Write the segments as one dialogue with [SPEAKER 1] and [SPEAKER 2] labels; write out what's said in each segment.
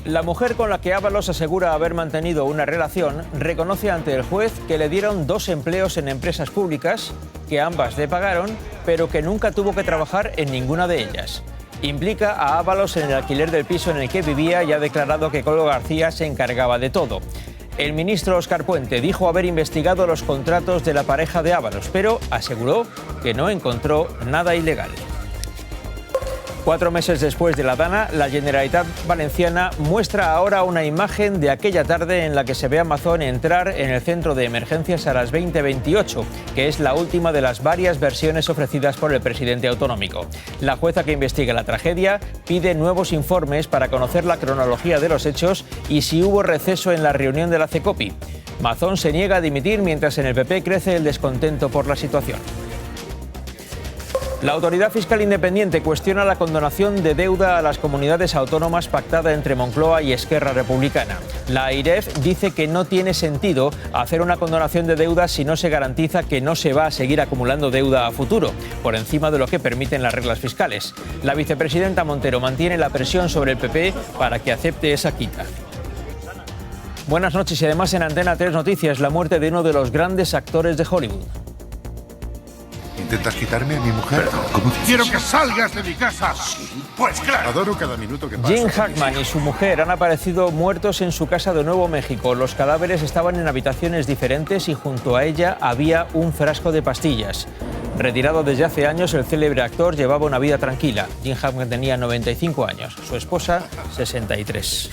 [SPEAKER 1] La mujer con la que Ábalos asegura haber mantenido una relación reconoce ante el juez que le dieron 2 empleos en empresas públicas, que ambas le pagaron, pero que nunca tuvo que trabajar en ninguna de ellas. Implica a Ábalos en el alquiler del piso en el que vivía y ha declarado que Koldo García se encargaba de todo. El ministro Óscar Puente dijo haber investigado los contratos de la pareja de Ábalos, pero aseguró que no encontró nada ilegal. 4 meses después de la Dana, la Generalitat Valenciana muestra ahora una imagen de aquella tarde en la que se ve a Mazón entrar en el centro de emergencias a las 20:28, que es la última de las varias versiones ofrecidas por el presidente autonómico. La jueza que investiga la tragedia pide nuevos informes para conocer la cronología de los hechos y si hubo receso en la reunión de la CECOPI. Mazón se niega a dimitir mientras en el PP crece el descontento por la situación. La Autoridad Fiscal Independiente cuestiona la condonación de deuda a las comunidades autónomas pactada entre Moncloa y Esquerra Republicana. La AIREF dice que no tiene sentido hacer una condonación de deuda si no se garantiza que no se va a seguir acumulando deuda a futuro, por encima de lo que permiten las reglas fiscales. La vicepresidenta Montero mantiene la presión sobre el PP para que acepte esa quita. Buenas noches y además en Antena 3 Noticias, la muerte de uno de los grandes actores de Hollywood.
[SPEAKER 2] ¿Intentas quitarme a mi mujer?
[SPEAKER 3] ¿Cómo quiero que salgas de mi casa? Pues claro.
[SPEAKER 2] Adoro cada minuto que pasa.
[SPEAKER 1] Jim Hackman y su mujer han aparecido muertos en su casa de Nuevo México. Los cadáveres estaban en habitaciones diferentes y junto a ella había un frasco de pastillas. Retirado desde hace años, el célebre actor llevaba una vida tranquila. Jim Hackman tenía 95 años, su esposa 63.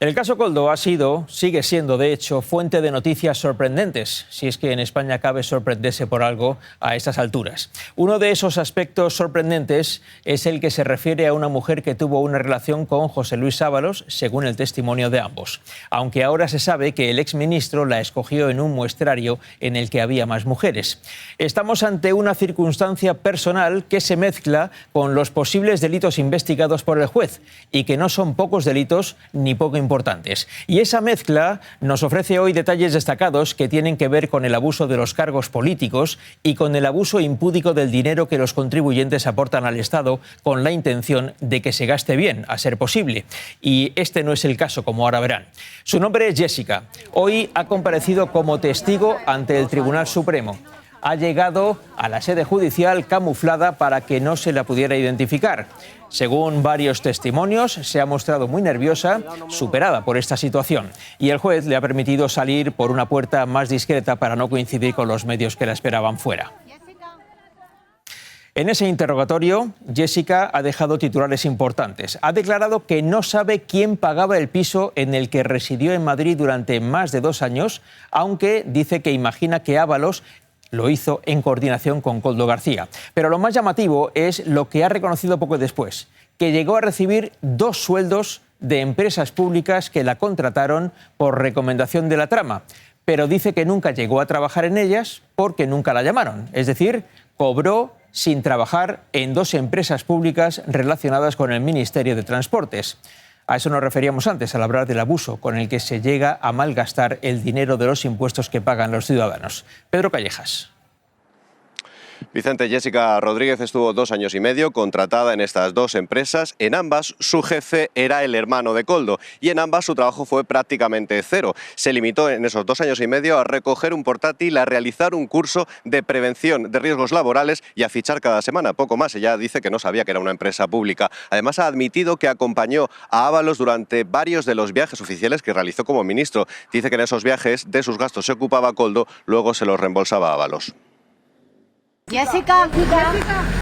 [SPEAKER 1] El caso Koldo sigue siendo, de hecho, fuente de noticias sorprendentes, si es que en España cabe sorprenderse por algo a estas alturas. Uno de esos aspectos sorprendentes es el que se refiere a una mujer que tuvo una relación con José Luis Ábalos, según el testimonio de ambos. Aunque ahora se sabe que el exministro la escogió en un muestrario en el que había más mujeres. Estamos ante una circunstancia personal que se mezcla con los posibles delitos investigados por el juez y que no son pocos delitos ni poco importantes. Y esa mezcla nos ofrece hoy detalles destacados que tienen que ver con el abuso de los cargos políticos y con el abuso impúdico del dinero que los contribuyentes aportan al Estado con la intención de que se gaste bien, a ser posible. Y este no es el caso, como ahora verán. Su nombre es Jessica. Hoy ha comparecido como testigo ante el Tribunal Supremo. Ha llegado a la sede judicial camuflada para que no se la pudiera identificar. Según varios testimonios, se ha mostrado muy nerviosa, superada por esta situación. Y el juez le ha permitido salir por una puerta más discreta para no coincidir con los medios que la esperaban fuera. En ese interrogatorio, Jessica ha dejado titulares importantes. Ha declarado que no sabe quién pagaba el piso en el que residió en Madrid durante más de 2 años, aunque dice que imagina que Ábalos lo hizo en coordinación con Koldo García. Pero lo más llamativo es lo que ha reconocido poco después, que llegó a recibir 2 sueldos de empresas públicas que la contrataron por recomendación de la trama. Pero dice que nunca llegó a trabajar en ellas porque nunca la llamaron. Es decir, cobró sin trabajar en 2 empresas públicas relacionadas con el Ministerio de Transportes. A eso nos referíamos antes, al hablar del abuso con el que se llega a malgastar el dinero de los impuestos que pagan los ciudadanos. Pedro Callejas.
[SPEAKER 4] Vicente, Jessica Rodríguez estuvo 2 años y medio contratada en estas 2 empresas. En ambas su jefe era el hermano de Koldo y en ambas su trabajo fue prácticamente cero. Se limitó en esos 2 años y medio a recoger un portátil, a realizar un curso de prevención de riesgos laborales y a fichar cada semana. Poco más, ella dice que no sabía que era una empresa pública. Además ha admitido que acompañó a Ábalos durante varios de los viajes oficiales que realizó como ministro. Dice que en esos viajes de sus gastos se ocupaba Koldo, luego se los reembolsaba a Ábalos.
[SPEAKER 5] Jessica.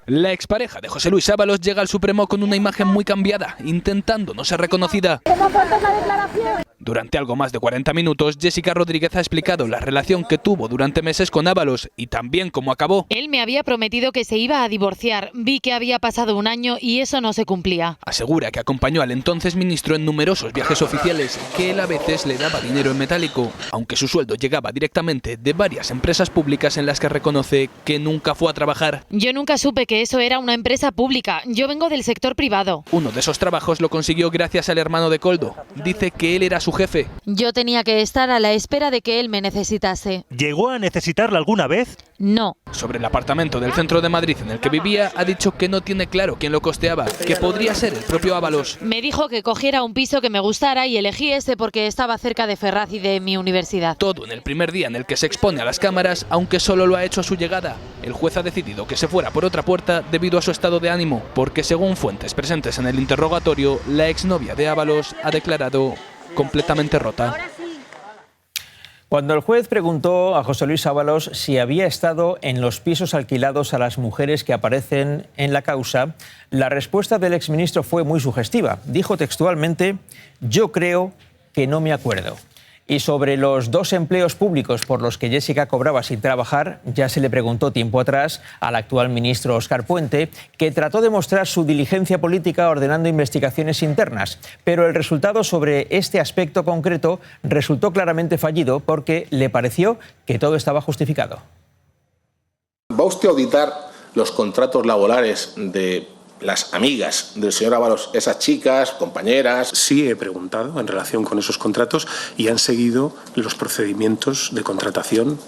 [SPEAKER 6] La expareja de José Luis Ábalos llega al Supremo con una imagen muy cambiada, intentando no ser reconocida.
[SPEAKER 5] ¿Cómo fue la declaración?
[SPEAKER 6] Durante algo más de 40 minutos, Jessica Rodríguez ha explicado la relación que tuvo durante meses con Ábalos y también cómo acabó.
[SPEAKER 7] Él me había prometido que se iba a divorciar. Vi que había pasado 1 año y eso no se cumplía.
[SPEAKER 6] Asegura que acompañó al entonces ministro en numerosos viajes oficiales, que él a veces le daba dinero en metálico, aunque su sueldo llegaba directamente de varias empresas públicas en las que reconoce que nunca fue a trabajar.
[SPEAKER 7] Yo nunca supe que eso era una empresa pública. Yo vengo del sector privado.
[SPEAKER 6] Uno de esos trabajos lo consiguió gracias al hermano de Koldo. Dice que él era su jefe.
[SPEAKER 7] Yo tenía que estar a la espera de que él me necesitase.
[SPEAKER 8] ¿Llegó a necesitarla alguna vez?
[SPEAKER 7] No.
[SPEAKER 6] Sobre el apartamento del centro de Madrid en el que vivía, ha dicho que no tiene claro quién lo costeaba, que podría ser el propio Ábalos.
[SPEAKER 7] Me dijo que cogiera un piso que me gustara y elegí ese porque estaba cerca de Ferraz y de mi universidad.
[SPEAKER 6] Todo en el primer día en el que se expone a las cámaras, aunque solo lo ha hecho a su llegada. El juez ha decidido que se fuera por otra puerta debido a su estado de ánimo, porque según fuentes presentes en el interrogatorio, la exnovia de Ábalos ha declarado completamente rota.
[SPEAKER 1] Cuando el juez preguntó a José Luis Ábalos si había estado en los pisos alquilados a las mujeres que aparecen en la causa, la respuesta del exministro fue muy sugestiva. Dijo textualmente: "Yo creo que no me acuerdo". Y sobre los 2 empleos públicos por los que Jessica cobraba sin trabajar, ya se le preguntó tiempo atrás al actual ministro Óscar Puente, que trató de mostrar su diligencia política ordenando investigaciones internas. Pero el resultado sobre este aspecto concreto resultó claramente fallido porque le pareció que todo estaba justificado.
[SPEAKER 9] ¿Va usted a auditar los contratos laborales de las amigas del señor Ábalos, esas chicas, compañeras?
[SPEAKER 10] Sí, he preguntado en relación con esos contratos y han seguido los procedimientos de contratación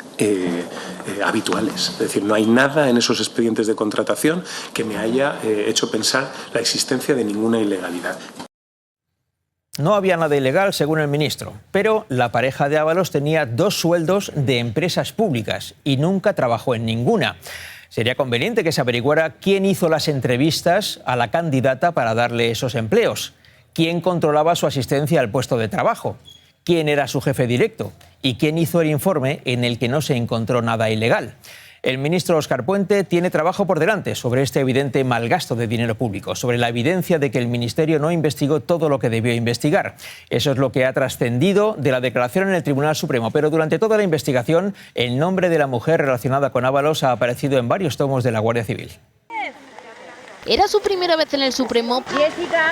[SPEAKER 10] habituales. Es decir, no hay nada en esos expedientes de contratación que me haya hecho pensar la existencia de ninguna ilegalidad.
[SPEAKER 1] No había nada ilegal, según el ministro, pero la pareja de Ábalos tenía 2 sueldos de empresas públicas y nunca trabajó en ninguna. Sería conveniente que se averiguara quién hizo las entrevistas a la candidata para darle esos empleos, quién controlaba su asistencia al puesto de trabajo, quién era su jefe directo y quién hizo el informe en el que no se encontró nada ilegal. El ministro Óscar Puente tiene trabajo por delante sobre este evidente malgasto de dinero público, sobre la evidencia de que el Ministerio no investigó todo lo que debió investigar. Eso es lo que ha trascendido de la declaración en el Tribunal Supremo. Pero durante toda la investigación, el nombre de la mujer relacionada con Ábalos ha aparecido en varios tomos de la Guardia Civil.
[SPEAKER 11] Era su primera vez en el Supremo,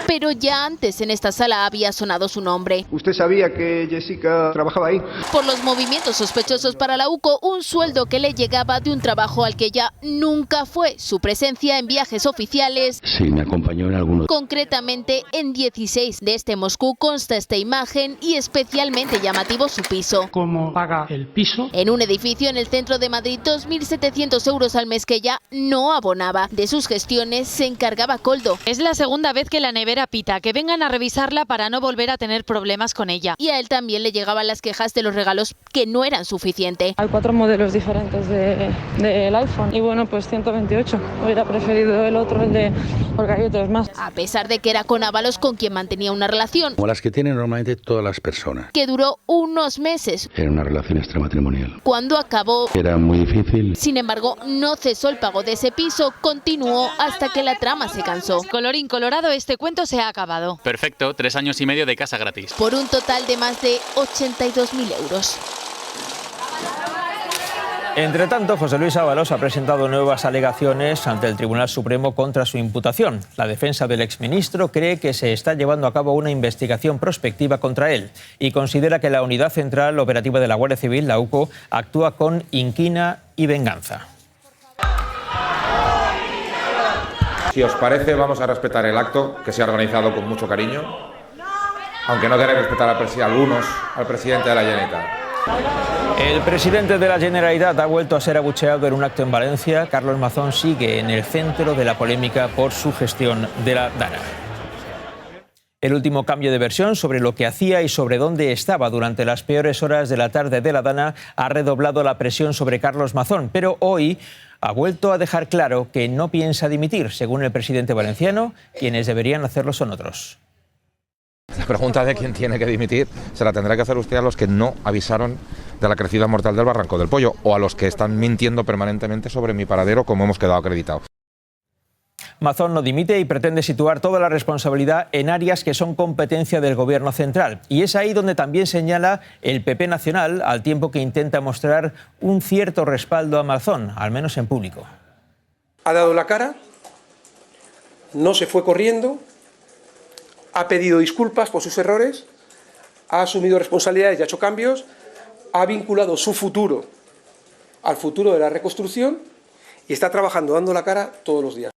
[SPEAKER 11] pero ya antes en esta sala había sonado su nombre.
[SPEAKER 12] ¿Usted sabía que Jessica trabajaba ahí?
[SPEAKER 11] Por los movimientos sospechosos para la UCO, un sueldo que le llegaba de un trabajo al que ella nunca fue, su presencia en viajes oficiales.
[SPEAKER 12] Sí, me acompañó en algunos.
[SPEAKER 11] Concretamente en 16 de este Moscú consta esta imagen y especialmente llamativo su piso.
[SPEAKER 13] ¿Cómo paga el piso?
[SPEAKER 11] En un edificio en el centro de Madrid, 2.700 euros al mes que ella no abonaba. De sus gestiones se encargaba Koldo.
[SPEAKER 7] Es la segunda vez que la nevera pita, que vengan a revisarla para no volver a tener problemas con ella.
[SPEAKER 11] Y a él también le llegaban las quejas de los regalos que no eran suficientes.
[SPEAKER 14] Hay 4 modelos diferentes del iPhone y bueno, pues 128. Hubiera preferido el otro, porque hay otros más.
[SPEAKER 11] A pesar de que era con Ábalos con quien mantenía una relación.
[SPEAKER 12] Como las que tienen normalmente todas las personas.
[SPEAKER 11] Que duró unos meses.
[SPEAKER 12] Era una relación extramatrimonial.
[SPEAKER 11] Cuando acabó.
[SPEAKER 12] Era muy difícil.
[SPEAKER 11] Sin embargo, no cesó el pago de ese piso, continuó hasta que la trama se cansó.
[SPEAKER 7] Colorín colorado, este cuento se ha acabado.
[SPEAKER 15] Perfecto, 3 años y medio de casa gratis.
[SPEAKER 11] Por un total de más de 82.000 euros.
[SPEAKER 1] Entre tanto, José Luis Ábalos ha presentado nuevas alegaciones ante el Tribunal Supremo contra su imputación. La defensa del exministro cree que se está llevando a cabo una investigación prospectiva contra él y considera que la Unidad Central Operativa de la Guardia Civil, la UCO, actúa con inquina y venganza.
[SPEAKER 16] Si os parece, vamos a respetar el acto, que se ha organizado con mucho cariño, aunque no queréis respetar al presidente de la Generalitat.
[SPEAKER 1] El presidente de la Generalitat ha vuelto a ser abucheado en un acto en Valencia. Carlos Mazón sigue en el centro de la polémica por su gestión de la Dana. El último cambio de versión sobre lo que hacía y sobre dónde estaba durante las peores horas de la tarde de la Dana ha redoblado la presión sobre Carlos Mazón, pero hoy ha vuelto a dejar claro que no piensa dimitir. Según el presidente valenciano, quienes deberían hacerlo son otros.
[SPEAKER 16] La pregunta de quién tiene que dimitir se la tendrá que hacer usted a los que no avisaron de la crecida mortal del Barranco del Pollo o a los que están mintiendo permanentemente sobre mi paradero, como hemos quedado acreditados.
[SPEAKER 1] Mazón no dimite y pretende situar toda la responsabilidad en áreas que son competencia del Gobierno central. Y es ahí donde también señala el PP nacional, al tiempo que intenta mostrar un cierto respaldo a Mazón, al menos en público.
[SPEAKER 17] Ha dado la cara, no se fue corriendo, ha pedido disculpas por sus errores, ha asumido responsabilidades y ha hecho cambios, ha vinculado su futuro al futuro de la reconstrucción y está trabajando, dando la cara todos los días.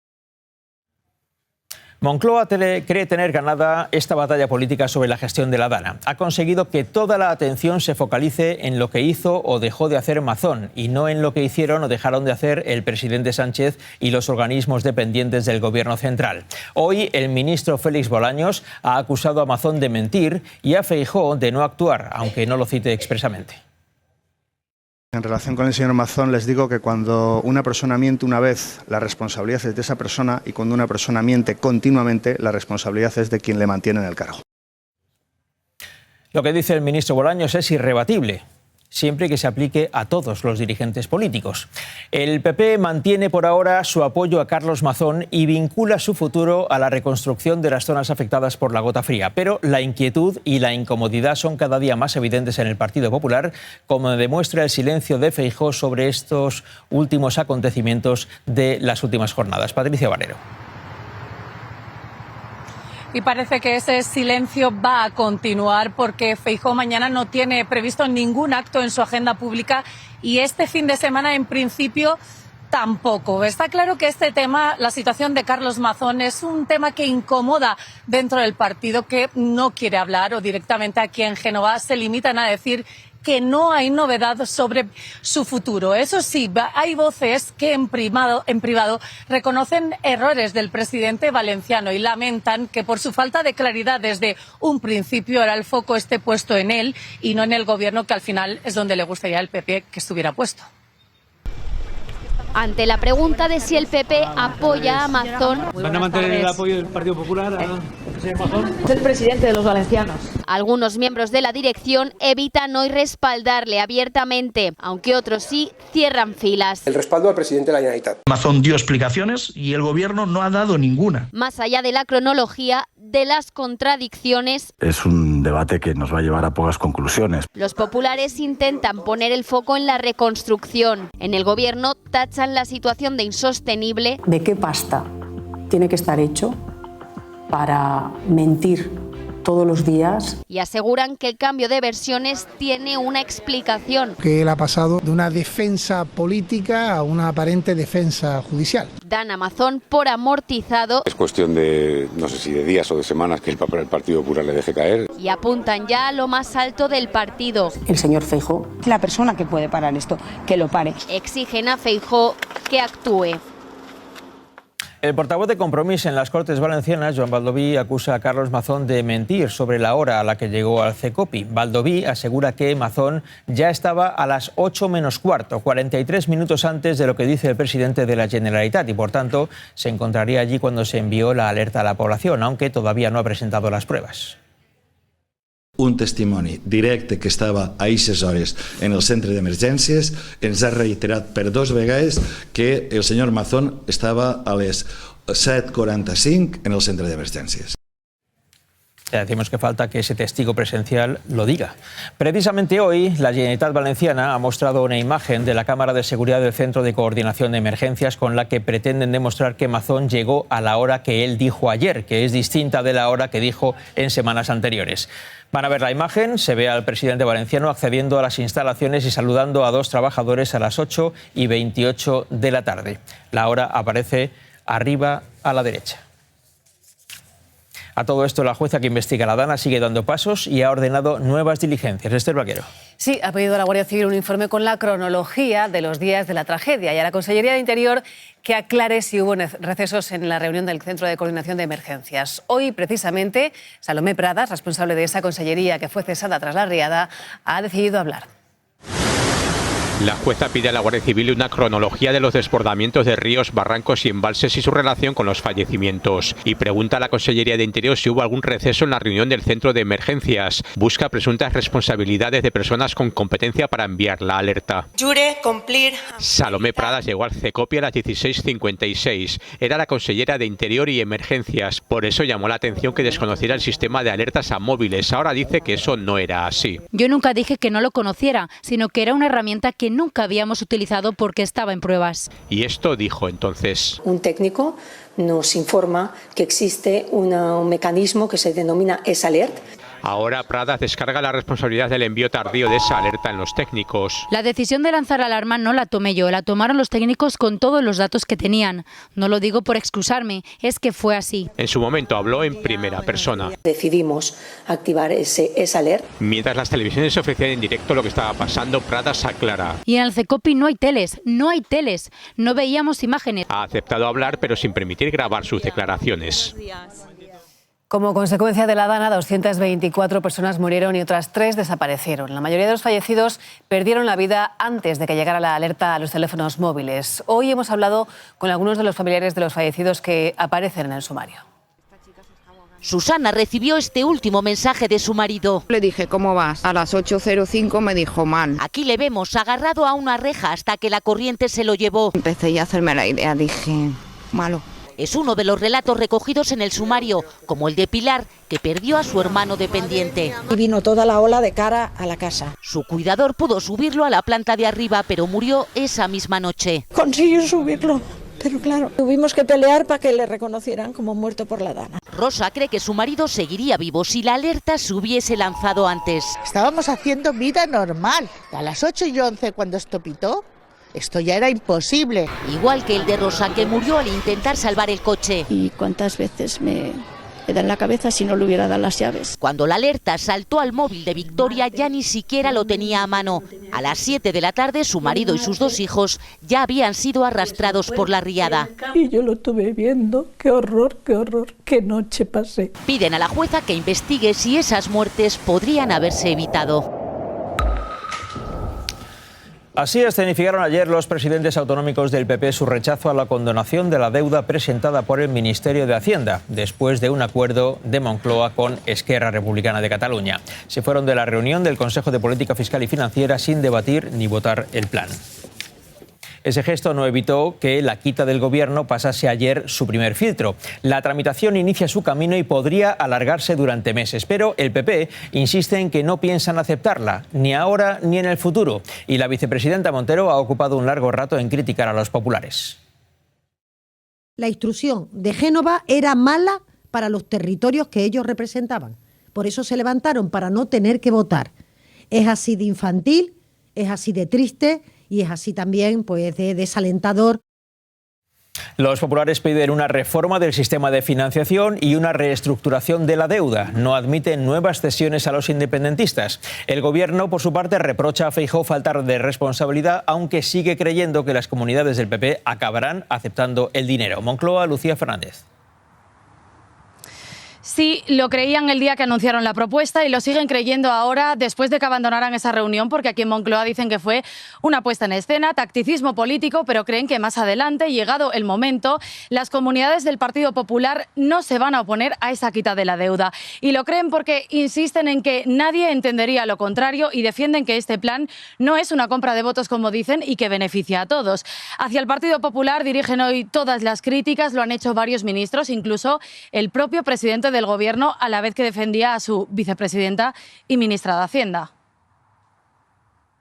[SPEAKER 1] Moncloa cree tener ganada esta batalla política sobre la gestión de la Dana. Ha conseguido que toda la atención se focalice en lo que hizo o dejó de hacer Mazón y no en lo que hicieron o dejaron de hacer el presidente Sánchez y los organismos dependientes del Gobierno central. Hoy el ministro Félix Bolaños ha acusado a Mazón de mentir y a Feijóo de no actuar, aunque no lo cite expresamente.
[SPEAKER 13] En relación con el señor Mazón, les digo que cuando una persona miente una vez, la responsabilidad es de esa persona, y cuando una persona miente continuamente, la responsabilidad es de quien le mantiene en el cargo.
[SPEAKER 1] Lo que dice el ministro Bolaños es irrebatible, siempre que se aplique a todos los dirigentes políticos. El PP mantiene por ahora su apoyo a Carlos Mazón y vincula su futuro a la reconstrucción de las zonas afectadas por la gota fría. Pero la inquietud y la incomodidad son cada día más evidentes en el Partido Popular, como demuestra el silencio de Feijóo sobre estos últimos acontecimientos de las últimas jornadas. Patricia Barrero.
[SPEAKER 18] Y parece que ese silencio va a continuar porque Feijóo mañana no tiene previsto ningún acto en su agenda pública y este fin de semana en principio tampoco. Está claro que este tema, la situación de Carlos Mazón, es un tema que incomoda dentro del partido, que no quiere hablar, o directamente aquí en Génova se limitan a decir que no hay novedad sobre su futuro. Eso sí, hay voces que en privado reconocen errores del presidente valenciano y lamentan que por su falta de claridad desde un principio ahora el foco esté puesto en él y no en el gobierno, que al final es donde le gustaría al PP que estuviera puesto.
[SPEAKER 11] Ante la pregunta de si el PP apoya a Mazón...
[SPEAKER 19] ¿Van a mantener el apoyo del Partido Popular a Mazón?
[SPEAKER 18] Es el presidente de los valencianos.
[SPEAKER 11] Algunos miembros de la dirección evitan hoy respaldarle abiertamente, aunque otros sí cierran filas.
[SPEAKER 17] El respaldo al presidente de la Generalitat.
[SPEAKER 20] Mazón dio explicaciones y el gobierno no ha dado ninguna.
[SPEAKER 11] Más allá de la cronología, de las contradicciones...
[SPEAKER 21] Es un debate que nos va a llevar a pocas conclusiones.
[SPEAKER 11] Los populares intentan poner el foco en la reconstrucción. En el gobierno tachan la situación de insostenible.
[SPEAKER 22] ¿De qué pasta tiene que estar hecho para mentir todos los días?
[SPEAKER 11] Y aseguran que el cambio de versiones tiene una explicación.
[SPEAKER 23] Que él ha pasado de una defensa política a una aparente defensa judicial.
[SPEAKER 11] Dan a Mazón por amortizado.
[SPEAKER 24] Es cuestión de, no sé si de días o de semanas, que el Partido Popular le deje caer.
[SPEAKER 11] Y apuntan ya a lo más alto del partido.
[SPEAKER 22] El señor Feijóo, la persona que puede parar esto, que lo pare.
[SPEAKER 11] Exigen a Feijóo que actúe.
[SPEAKER 1] El portavoz de Compromís en las Cortes Valencianas, Joan Baldoví, acusa a Carlos Mazón de mentir sobre la hora a la que llegó al CECOPI. Baldoví asegura que Mazón ya estaba a las 8 menos cuarto, 43 minutos antes de lo que dice el presidente de la Generalitat, y por tanto se encontraría allí cuando se envió la alerta a la población, aunque todavía no ha presentado las pruebas.
[SPEAKER 25] Un testimoni directe que estava a aquestes hores en el centre d'emergències ens ha reiterat per 2 vegades que el senyor Mazón estava a les 7:45 en el centre d'emergències.
[SPEAKER 1] Ya decimos que falta que ese testigo presencial lo diga. Precisamente hoy, la Generalitat Valenciana ha mostrado una imagen de la cámara de seguridad del Centro de Coordinación de Emergencias con la que pretenden demostrar que Mazón llegó a la hora que él dijo ayer, que es distinta de la hora que dijo en semanas anteriores. Van a ver la imagen, se ve al presidente valenciano accediendo a las instalaciones y saludando a 2 trabajadores a las 8:28 de la tarde. La hora aparece arriba a la derecha. A todo esto, la jueza que investiga la Dana sigue dando pasos y ha ordenado nuevas diligencias. Esther Vaquero.
[SPEAKER 26] Sí, ha pedido a la Guardia Civil un informe con la cronología de los días de la tragedia y a la Consellería de Interior que aclare si hubo recesos en la reunión del Centro de Coordinación de Emergencias. Hoy, precisamente, Salomé Pradas, responsable de esa consellería que fue cesada tras la riada, ha decidido hablar.
[SPEAKER 27] La jueza pide a la Guardia Civil una cronología de los desbordamientos de ríos, barrancos y embalses y su relación con los fallecimientos. Y pregunta a la Consellería de Interior si hubo algún receso en la reunión del Centro de Emergencias. Busca presuntas responsabilidades de personas con competencia para enviar la alerta.
[SPEAKER 28] Jure cumplir.
[SPEAKER 27] Salomé Pradas llegó al CECOPI a las 16:56. Era la consellera de Interior y Emergencias. Por eso llamó la atención que desconociera el sistema de alertas a móviles. Ahora dice que eso no era así.
[SPEAKER 29] Yo nunca dije que no lo conociera, sino que era una herramienta que nunca habíamos utilizado porque estaba en pruebas.
[SPEAKER 27] Y esto dijo entonces.
[SPEAKER 28] Un técnico nos informa que existe un mecanismo que se denomina S-Alert.
[SPEAKER 27] Ahora Prada descarga la responsabilidad del envío tardío de esa alerta en los técnicos.
[SPEAKER 29] La decisión de lanzar alarma no la tomé yo, la tomaron los técnicos con todos los datos que tenían. No lo digo por excusarme, es que fue así.
[SPEAKER 27] En su momento habló en primera persona.
[SPEAKER 22] Decidimos activar esa alerta.
[SPEAKER 27] Mientras las televisiones ofrecían en directo lo que estaba pasando, Prada se aclara.
[SPEAKER 29] Y en el CECOPI no hay teles, no veíamos imágenes.
[SPEAKER 27] Ha aceptado hablar, pero sin permitir grabar sus declaraciones.
[SPEAKER 26] Como consecuencia de la dana, 224 personas murieron y otras 3 desaparecieron. La mayoría de los fallecidos perdieron la vida antes de que llegara la alerta a los teléfonos móviles. Hoy hemos hablado con algunos de los familiares de los fallecidos que aparecen en el sumario.
[SPEAKER 2] Susana recibió este último mensaje de su marido.
[SPEAKER 3] Le dije, ¿cómo vas? A las 8:05 me dijo mal.
[SPEAKER 2] Aquí le vemos agarrado a una reja hasta que la corriente se lo llevó.
[SPEAKER 3] Empecé ya a hacerme la idea, dije, malo.
[SPEAKER 2] Es uno de los relatos recogidos en el sumario, como el de Pilar, que perdió a su hermano dependiente.
[SPEAKER 4] Y vino toda la ola de cara a la casa.
[SPEAKER 2] Su cuidador pudo subirlo a la planta de arriba, pero murió esa misma noche.
[SPEAKER 4] Consiguió subirlo, pero claro, tuvimos que pelear para que le reconocieran como muerto por la dana.
[SPEAKER 2] Rosa cree que su marido seguiría vivo si la alerta se hubiese lanzado antes.
[SPEAKER 4] Estábamos haciendo vida normal. A las 8:11 cuando esto pitó, esto ya era imposible.
[SPEAKER 2] Igual que el de Rosa, que murió al intentar salvar el coche.
[SPEAKER 4] ¿Y cuántas veces me da en la cabeza si no le hubiera dado las llaves?
[SPEAKER 2] Cuando la alerta saltó al móvil de Victoria, ya ni siquiera lo tenía a mano. A las 7 de la tarde, su marido y sus 2 hijos ya habían sido arrastrados por la riada.
[SPEAKER 4] Y yo lo estuve viendo. Qué horror, qué noche pasé.
[SPEAKER 2] Piden a la jueza que investigue si esas muertes podrían haberse evitado.
[SPEAKER 1] Así escenificaron ayer los presidentes autonómicos del PP su rechazo a la condonación de la deuda presentada por el Ministerio de Hacienda, después de un acuerdo de Moncloa con Esquerra Republicana de Cataluña. Se fueron de la reunión del Consejo de Política Fiscal y Financiera sin debatir ni votar el plan. Ese gesto no evitó que la quita del Gobierno pasase ayer su primer filtro. La tramitación inicia su camino y podría alargarse durante meses, pero el PP insiste en que no piensan aceptarla, ni ahora ni en el futuro. Y la vicepresidenta Montero ha ocupado un largo rato en criticar a los populares.
[SPEAKER 5] La instrucción de Génova era mala para los territorios que ellos representaban. Por eso se levantaron, para no tener que votar. Es así de infantil, es así de triste y es así también pues de desalentador.
[SPEAKER 1] Los populares piden una reforma del sistema de financiación y una reestructuración de la deuda. No admiten nuevas cesiones a los independentistas. El Gobierno, por su parte, reprocha a Feijóo faltar de responsabilidad, aunque sigue creyendo que las comunidades del PP acabarán aceptando el dinero. Moncloa, Lucía Fernández.
[SPEAKER 6] Sí, lo creían el día que anunciaron la propuesta y lo siguen creyendo ahora después de que abandonaran esa reunión, porque aquí en Moncloa dicen que fue una puesta en escena, tacticismo político, pero creen que más adelante, llegado el momento, las comunidades del Partido Popular no se van a oponer a esa quita de la deuda. Y lo creen porque insisten en que nadie entendería lo contrario y defienden que este plan no es una compra de votos, como dicen, y que beneficia a todos. Hacia el Partido Popular dirigen hoy todas las críticas, lo han hecho varios ministros, incluso el propio presidente del Gobierno, a la vez que defendía a su vicepresidenta y ministra de Hacienda.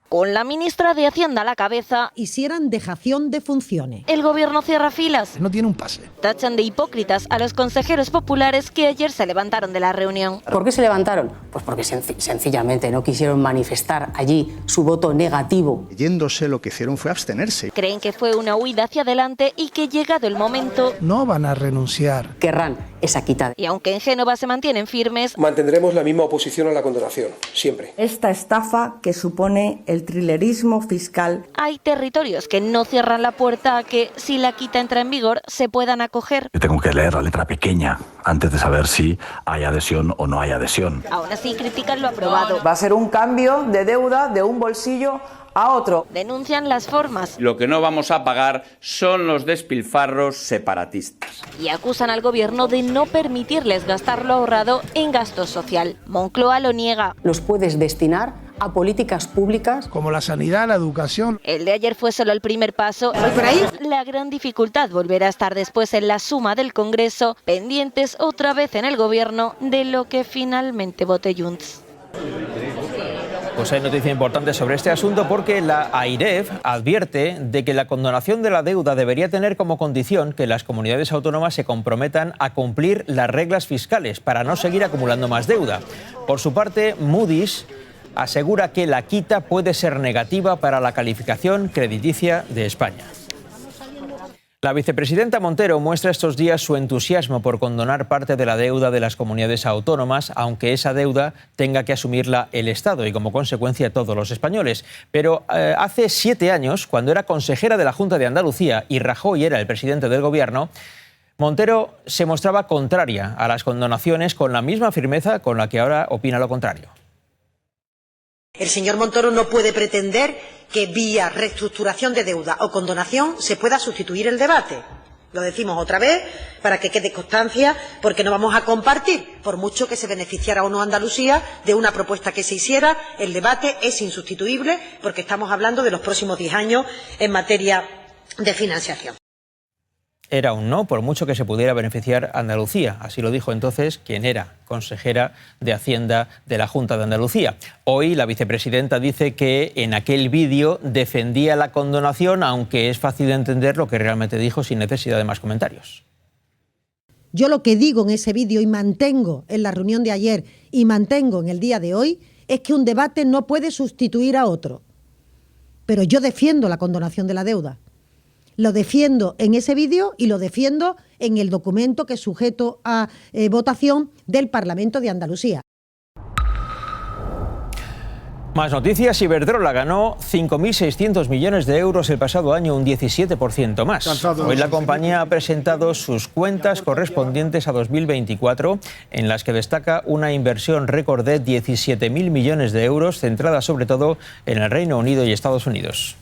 [SPEAKER 2] Con la ministra de Hacienda a la cabeza,
[SPEAKER 5] hicieran dejación de funciones.
[SPEAKER 2] El Gobierno cierra filas.
[SPEAKER 5] No tiene un pase.
[SPEAKER 2] Tachan de hipócritas a los consejeros populares que ayer se levantaron de la reunión.
[SPEAKER 22] ¿Por qué se levantaron? Pues porque sencillamente no quisieron manifestar allí su voto negativo.
[SPEAKER 13] Yéndose, lo que hicieron fue abstenerse.
[SPEAKER 2] Creen que fue una huida hacia adelante y que, llegado el momento,
[SPEAKER 23] no van a renunciar.
[SPEAKER 22] Querrán esa quita.
[SPEAKER 2] Y aunque en Génova se mantienen firmes,
[SPEAKER 17] mantendremos la misma oposición a la condonación, siempre.
[SPEAKER 4] Esta estafa que supone el trilerismo fiscal.
[SPEAKER 2] Hay territorios que no cierran la puerta a que, si la quita entra en vigor, se puedan acoger.
[SPEAKER 21] Yo tengo que leer la letra pequeña antes de saber si hay adhesión o no hay adhesión.
[SPEAKER 2] Aún así critican lo aprobado.
[SPEAKER 4] Va a ser un cambio de deuda de un bolsillo a otro.
[SPEAKER 2] Denuncian las formas.
[SPEAKER 8] Lo que no vamos a pagar son los despilfarros separatistas.
[SPEAKER 2] Y acusan al Gobierno de no permitirles gastar lo ahorrado en gasto social. Moncloa lo niega.
[SPEAKER 22] Los puedes destinar a políticas públicas
[SPEAKER 23] como la sanidad, la educación.
[SPEAKER 2] El de ayer fue solo el primer paso.
[SPEAKER 4] ¿Por ahí?
[SPEAKER 2] La gran dificultad volverá a estar después en la suma del Congreso, pendientes otra vez en el Gobierno de lo que finalmente vote Junts.
[SPEAKER 1] Pues hay noticia importante sobre este asunto porque la AIREF advierte de que la condonación de la deuda debería tener como condición que las comunidades autónomas se comprometan a cumplir las reglas fiscales para no seguir acumulando más deuda. Por su parte, Moody's asegura que la quita puede ser negativa para la calificación crediticia de España. La vicepresidenta Montero muestra estos días su entusiasmo por condonar parte de la deuda de las comunidades autónomas, aunque esa deuda tenga que asumirla el Estado y como consecuencia todos los españoles. Pero hace 7 años, cuando era consejera de la Junta de Andalucía y Rajoy era el presidente del Gobierno, Montero se mostraba contraria a las condonaciones con la misma firmeza con la que ahora opina lo contrario.
[SPEAKER 7] El señor Montoro no puede pretender que vía reestructuración de deuda o condonación se pueda sustituir el debate. Lo decimos otra vez para que quede constancia, porque no vamos a compartir, por mucho que se beneficiara o no Andalucía de una propuesta que se hiciera, el debate es insustituible porque estamos hablando de los próximos 10 años en materia de financiación.
[SPEAKER 1] Era un no, por mucho que se pudiera beneficiar Andalucía. Así lo dijo entonces quien era consejera de Hacienda de la Junta de Andalucía. Hoy la vicepresidenta dice que en aquel vídeo defendía la condonación, aunque es fácil de entender lo que realmente dijo sin necesidad de más comentarios.
[SPEAKER 5] Yo lo que digo en ese vídeo y mantengo en la reunión de ayer y mantengo en el día de hoy es que un debate no puede sustituir a otro. Pero yo defiendo la condonación de la deuda. Lo defiendo en ese vídeo y lo defiendo en el documento que es sujeto a votación del Parlamento de Andalucía.
[SPEAKER 1] Más noticias. Iberdrola ganó 5.600 millones de euros el pasado año, un 17% más. Hoy la compañía ha presentado sus cuentas correspondientes a 2024, en las que destaca una inversión récord de 17.000 millones de euros, centrada sobre todo en el Reino Unido y Estados Unidos.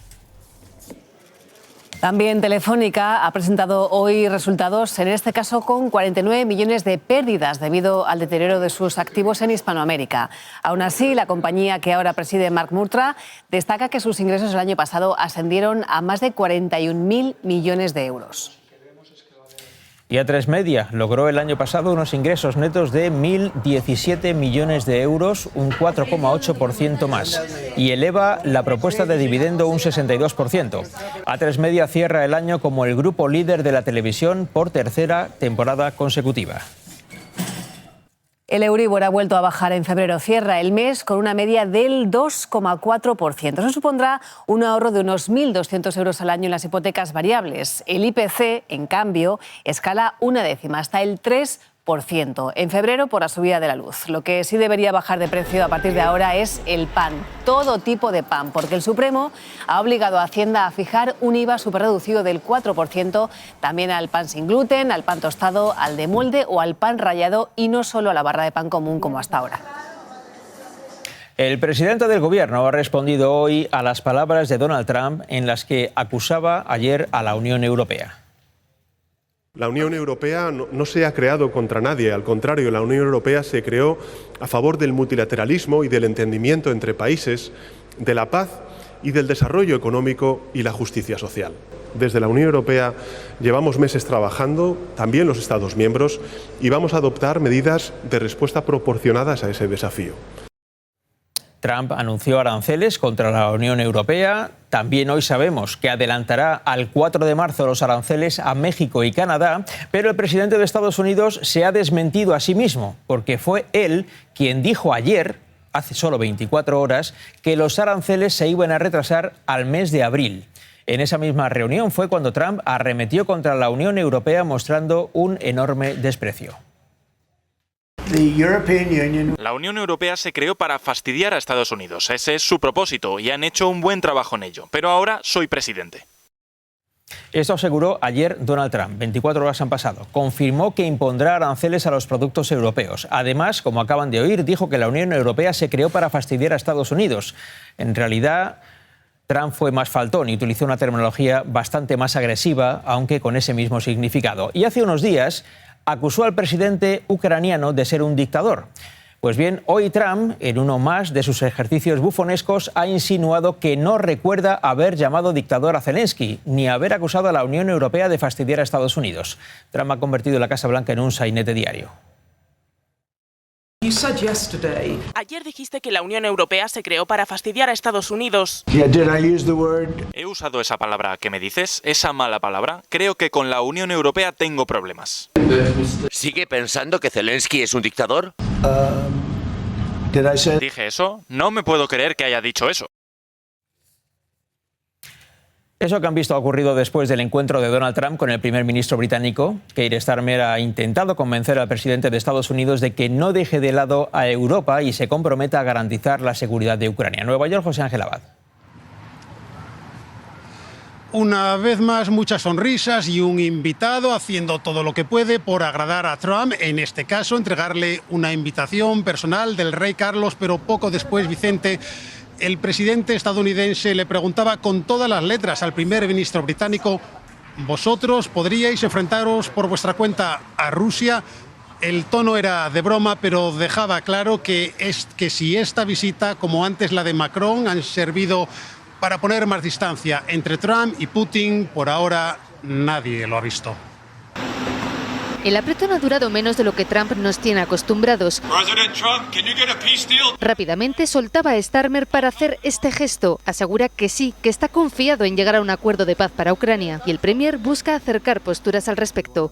[SPEAKER 26] También Telefónica ha presentado hoy resultados, en este caso con 49 millones de pérdidas debido al deterioro de sus activos en Hispanoamérica. Aún así, la compañía que ahora preside Mark Murtra destaca que sus ingresos el año pasado ascendieron a más de 41.000 millones de euros.
[SPEAKER 1] Y A3 Media logró el año pasado unos ingresos netos de 1.017 millones de euros, un 4,8% más, y eleva la propuesta de dividendo un 62%. A3 Media cierra el año como el grupo líder de la televisión por tercera temporada consecutiva.
[SPEAKER 26] El Euribor ha vuelto a bajar en febrero. Cierra el mes con una media del 2,4%. Eso supondrá un ahorro de unos 1.200 euros al año en las hipotecas variables. El IPC, en cambio, escala una décima, hasta el 3%. En febrero, por la subida de la luz. Lo que sí debería bajar de precio a partir de ahora es el pan. Todo tipo de pan, porque el Supremo ha obligado a Hacienda a fijar un IVA superreducido del 4%, también al pan sin gluten, al pan tostado, al de molde o al pan rallado, y no solo a la barra de pan común como hasta ahora.
[SPEAKER 1] El presidente del Gobierno ha respondido hoy a las palabras de Donald Trump en las que acusaba ayer a la Unión Europea.
[SPEAKER 9] La Unión Europea no se ha creado contra nadie, al contrario, la Unión Europea se creó a favor del multilateralismo y del entendimiento entre países, de la paz y del desarrollo económico y la justicia social. Desde la Unión Europea llevamos meses trabajando, también los Estados miembros, y vamos a adoptar medidas de respuesta proporcionadas a ese desafío.
[SPEAKER 1] Trump anunció aranceles contra la Unión Europea. También hoy sabemos que adelantará al 4 de marzo los aranceles a México y Canadá, pero el presidente de Estados Unidos se ha desmentido a sí mismo, porque fue él quien dijo ayer, hace solo 24 horas, que los aranceles se iban a retrasar al mes de abril. En esa misma reunión fue cuando Trump arremetió contra la Unión Europea mostrando un enorme desprecio.
[SPEAKER 10] La Unión Europea se creó para fastidiar a Estados Unidos. Ese es su propósito y han hecho un buen trabajo en ello. Pero ahora soy presidente.
[SPEAKER 1] Esto aseguró ayer Donald Trump. 24 horas han pasado. Confirmó que impondrá aranceles a los productos europeos. Además, como acaban de oír, dijo que la Unión Europea se creó para fastidiar a Estados Unidos. En realidad, Trump fue más faltón y utilizó una terminología bastante más agresiva, aunque con ese mismo significado. Y hace unos días acusó al presidente ucraniano de ser un dictador. Pues bien, hoy Trump, en uno más de sus ejercicios bufonescos, ha insinuado que no recuerda haber llamado dictador a Zelensky, ni haber acusado a la Unión Europea de fastidiar a Estados Unidos. Trump ha convertido la Casa Blanca en un sainete diario.
[SPEAKER 12] Ayer dijiste que la Unión Europea se creó para fastidiar a Estados Unidos.
[SPEAKER 10] ¿He usado esa palabra que me dices? ¿Esa mala palabra? Creo que con la Unión Europea tengo problemas.
[SPEAKER 14] ¿Sigue pensando que Zelensky es un dictador?
[SPEAKER 10] ¿Dije eso? No me puedo creer que haya dicho eso.
[SPEAKER 1] Eso que han visto ha ocurrido después del encuentro de Donald Trump con el primer ministro británico. Keir Starmer ha intentado convencer al presidente de Estados Unidos de que no deje de lado a Europa y se comprometa a garantizar la seguridad de Ucrania. Nueva York, José Ángel Abad.
[SPEAKER 15] Una vez más, muchas sonrisas y un invitado haciendo todo lo que puede por agradar a Trump, en este caso entregarle una invitación personal del rey Carlos, pero poco después, Vicente, el presidente estadounidense le preguntaba con todas las letras al primer ministro británico: ¿vosotros podríais enfrentaros por vuestra cuenta a Rusia? El tono era de broma, pero dejaba claro que si esta visita, como antes la de Macron, han servido para poner más distancia entre Trump y Putin, por ahora nadie lo ha visto.
[SPEAKER 16] El aprieto no ha durado menos de lo que Trump nos tiene acostumbrados. Rápidamente soltaba a Starmer para hacer este gesto. Asegura que sí, que está confiado en llegar a un acuerdo de paz para Ucrania. Y el Premier busca acercar posturas al respecto.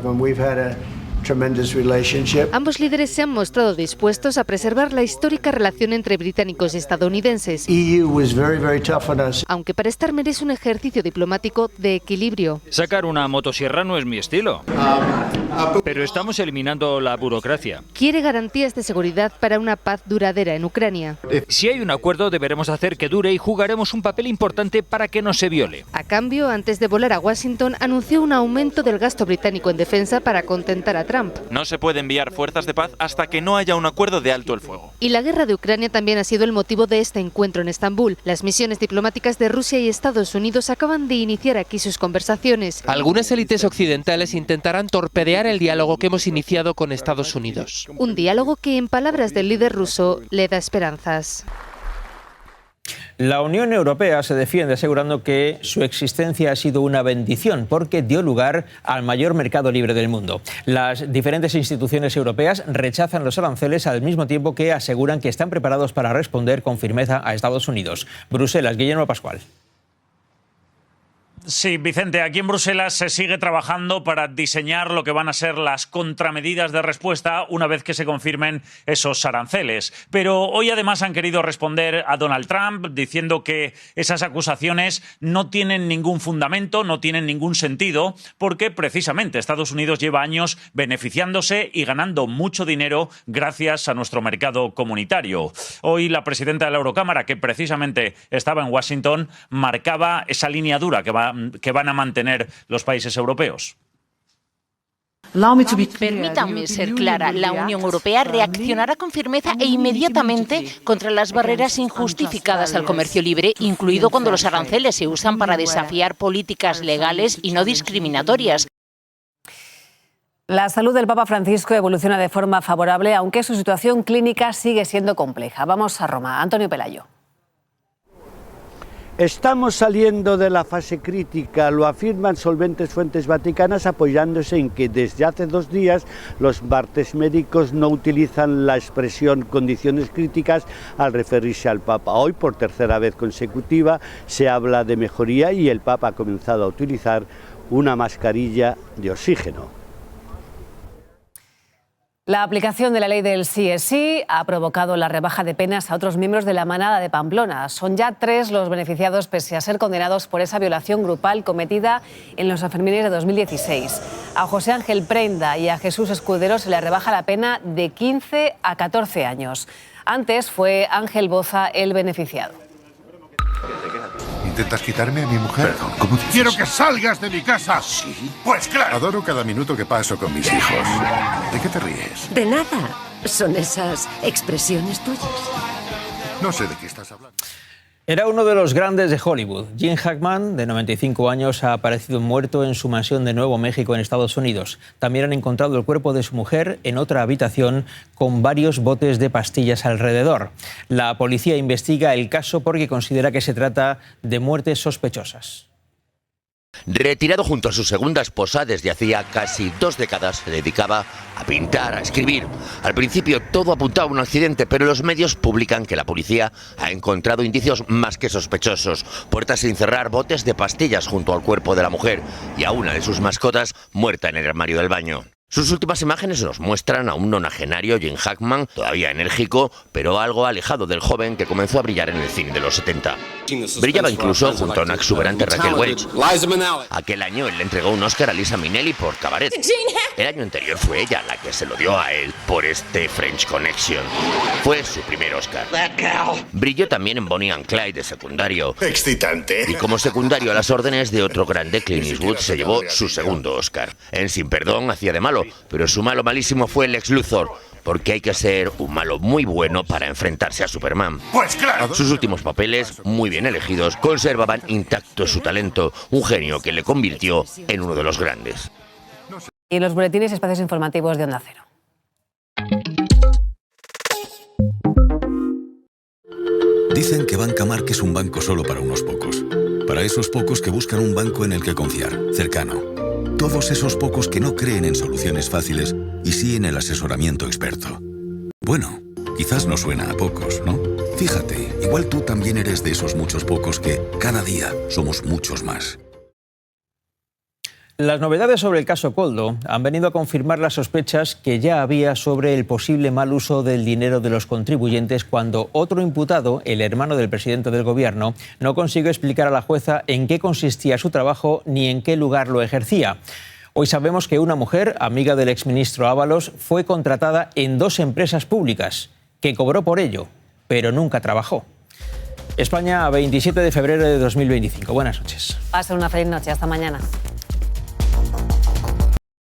[SPEAKER 16] Ambos líderes se han mostrado dispuestos a preservar la histórica relación entre británicos y estadounidenses. Aunque para Starmer es un ejercicio diplomático de equilibrio.
[SPEAKER 18] Sacar una motosierra no es mi estilo. Pero estamos eliminando la burocracia.
[SPEAKER 16] Quiere garantías de seguridad para una paz duradera en Ucrania.
[SPEAKER 18] Si hay un acuerdo, deberemos hacer que dure y jugaremos un papel importante para que no se viole.
[SPEAKER 16] A cambio, antes de volar a Washington, anunció un aumento del gasto británico en defensa para contentar a Trump.
[SPEAKER 10] No se puede enviar fuerzas de paz hasta que no haya un acuerdo de alto el fuego.
[SPEAKER 16] Y la guerra de Ucrania también ha sido el motivo de este encuentro en Estambul. Las misiones diplomáticas de Rusia y Estados Unidos acaban de iniciar aquí sus conversaciones.
[SPEAKER 19] Algunas élites occidentales intentarán torpedear el diálogo que hemos iniciado con Estados Unidos.
[SPEAKER 16] Un diálogo que, en palabras del líder ruso, le da esperanzas.
[SPEAKER 1] La Unión Europea se defiende asegurando que su existencia ha sido una bendición porque dio lugar al mayor mercado libre del mundo. Las diferentes instituciones europeas rechazan los aranceles al mismo tiempo que aseguran que están preparados para responder con firmeza a Estados Unidos. Bruselas, Guillermo Pascual.
[SPEAKER 20] Sí, Vicente, aquí en Bruselas se sigue trabajando para diseñar lo que van a ser las contramedidas de respuesta una vez que se confirmen esos aranceles. Pero hoy además han querido responder a Donald Trump diciendo que esas acusaciones no tienen ningún fundamento, no tienen ningún sentido, porque precisamente Estados Unidos lleva años beneficiándose y ganando mucho dinero gracias a nuestro mercado comunitario. Hoy la presidenta de la Eurocámara, que precisamente estaba en Washington, marcaba esa línea dura que van a mantener los países europeos.
[SPEAKER 2] Permítanme ser clara, la Unión Europea reaccionará con firmeza e inmediatamente contra las barreras injustificadas al comercio libre, incluido cuando los aranceles se usan para desafiar políticas legales y no discriminatorias.
[SPEAKER 26] La salud del Papa Francisco evoluciona de forma favorable, aunque su situación clínica sigue siendo compleja. Vamos a Roma. Antonio Pelayo.
[SPEAKER 24] Estamos saliendo de la fase crítica, lo afirman solventes fuentes vaticanas apoyándose en que desde hace 2 días los martes médicos no utilizan la expresión condiciones críticas al referirse al Papa. Hoy, por tercera vez consecutiva, se habla de mejoría y el Papa ha comenzado a utilizar una mascarilla de oxígeno.
[SPEAKER 26] La aplicación de la ley del sí es sí ha provocado la rebaja de penas a otros miembros de la manada de Pamplona. Son ya 3 los beneficiados pese a ser condenados por esa violación grupal cometida en los Sanfermines de 2016. A José Ángel Prenda y a Jesús Escudero se les rebaja la pena de 15 a 14 años. Antes fue Ángel Boza el beneficiado.
[SPEAKER 28] ¿Intentas quitarme a mi mujer? Perdón, ¿cómo dices? ¡Quiero que salgas de mi casa! Sí, pues claro. Adoro cada minuto que paso con mis hijos. ¿De qué te ríes?
[SPEAKER 30] De nada. Son esas expresiones tuyas.
[SPEAKER 28] No sé de qué estás hablando.
[SPEAKER 1] Era uno de los grandes de Hollywood. Gene Hackman, de 95 años, ha aparecido muerto en su mansión de Nuevo México, en Estados Unidos. También han encontrado el cuerpo de su mujer en otra habitación con varios botes de pastillas alrededor. La policía investiga el caso porque considera que se trata de muertes sospechosas.
[SPEAKER 14] Retirado junto a su segunda esposa desde hacía casi 2 décadas, se dedicaba a pintar, a escribir. Al principio todo apuntaba a un accidente, pero los medios publican que la policía ha encontrado indicios más que sospechosos. Puertas sin cerrar, botes de pastillas junto al cuerpo de la mujer y a una de sus mascotas muerta en el armario del baño. Sus últimas imágenes nos muestran a un nonagenario, Gene Hackman, todavía enérgico, pero algo alejado del joven que comenzó a brillar en el cine de los 70. Brillaba incluso junto a una exuberante Raquel Welch. Aquel año él le entregó un Oscar a Liza Minnelli por Cabaret. El año anterior fue ella la que se lo dio a él por este French Connection. Fue su primer Oscar. Brilló también en Bonnie and Clyde de secundario.
[SPEAKER 28] Excitante.
[SPEAKER 14] Y como secundario a las órdenes de otro grande, Clint Eastwood, se llevó su segundo Oscar. En Sin Perdón hacía de malo, pero su malo malísimo fue Lex Luthor, porque hay que ser un malo muy bueno para enfrentarse a Superman.
[SPEAKER 28] Pues claro.
[SPEAKER 14] Sus últimos papeles, muy bien elegidos, conservaban intacto su talento, un genio que le convirtió en uno de los grandes.
[SPEAKER 26] Y en los boletines y espacios informativos de Onda Cero.
[SPEAKER 3] Dicen que Banca March es un banco solo para unos pocos. Para esos pocos que buscan un banco en el que confiar, cercano. Todos esos pocos que no creen en soluciones fáciles y sí en el asesoramiento experto. Bueno, quizás no suena a pocos, ¿no? Fíjate, igual tú también eres de esos muchos pocos que cada día somos muchos más.
[SPEAKER 1] Las novedades sobre el caso Koldo han venido a confirmar las sospechas que ya había sobre el posible mal uso del dinero de los contribuyentes cuando otro imputado, el hermano del presidente del gobierno, no consiguió explicar a la jueza en qué consistía su trabajo ni en qué lugar lo ejercía. Hoy sabemos que una mujer, amiga del exministro Ábalos, fue contratada en 2 empresas públicas, que cobró por ello, pero nunca trabajó. España, 27 de febrero de 2025. Buenas noches.
[SPEAKER 26] Pasen una feliz noche. Hasta mañana.